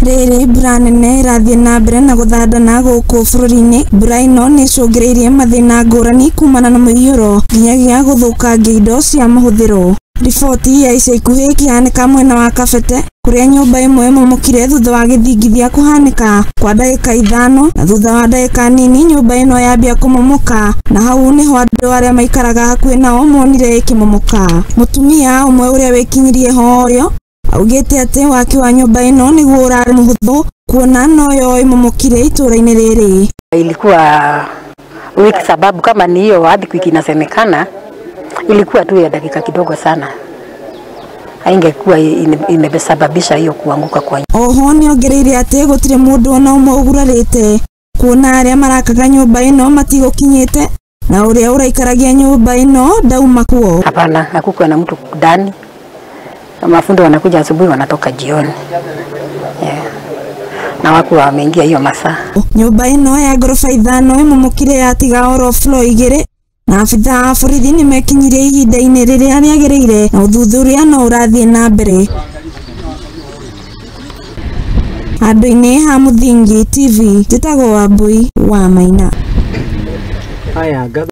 Rĩrĩ mbura nene ĩrathiĩ na mbere na gũthandana gũkũ bũrũri-inĩ. Mbura ĩno nĩ ĩcũngĩrĩirie mathĩna ngũrani kumana na mũiyũro nginyagia gũthũkangia indo cia mahũthĩro. Riboti ya ica ikuhĩ ĩkĩhanĩka mwena wa Kabete kũrĩa nyũmba ĩmwe ĩmomokire thutha wa gĩthingithia kũhanĩka kwa ndagĩka 5 na thutha wa ndagĩka nini nyũmba ĩno yambia kũmomoka, na hau nĩho andũ arĩa maikaraga hakuhĩ nao monire ĩkĩmomoka. Mũtumia ũmwe ũrĩa wĩkinyirie horio augĩte atĩ waki wa nyũmba ĩno nĩguo ũrarĩ mũhũthũ kuona noyo ĩmomokire itũra-inĩ rĩrĩ. Ilikuwa wiki sababu kama ni hiyo earthquake inasemekana ilikuwa tu ya dakika kidogo sana, haingekuwa imesababisha hiyo kuanguka kwa. Oho nĩongereire atĩ gũtirĩ mũndũ ona ũmwe ũgurarĩte kuona arĩa marakaga nyũmba ĩno matigũkinyĩte na ũrĩa ũraikaragia nyũmba ĩno ndauma kuo. Hapana, hakukuwa na mtu ndani. Mafundi wanakuja asubuhi wanatoka jioni. Na wako wameingia hiyo masaa. Nyũmba ĩno ya ngorofa 5 ĩmomokire yatiga oro floor 2 na abithaa a borithi nĩmekinyirie ihinda-inĩ rĩrĩa rĩagĩrĩire na ũthuthuria no ũrathiĩ na mbere. Handũ-inĩ ha Mũthingi TV, njĩtagwo Wambui wa Maina.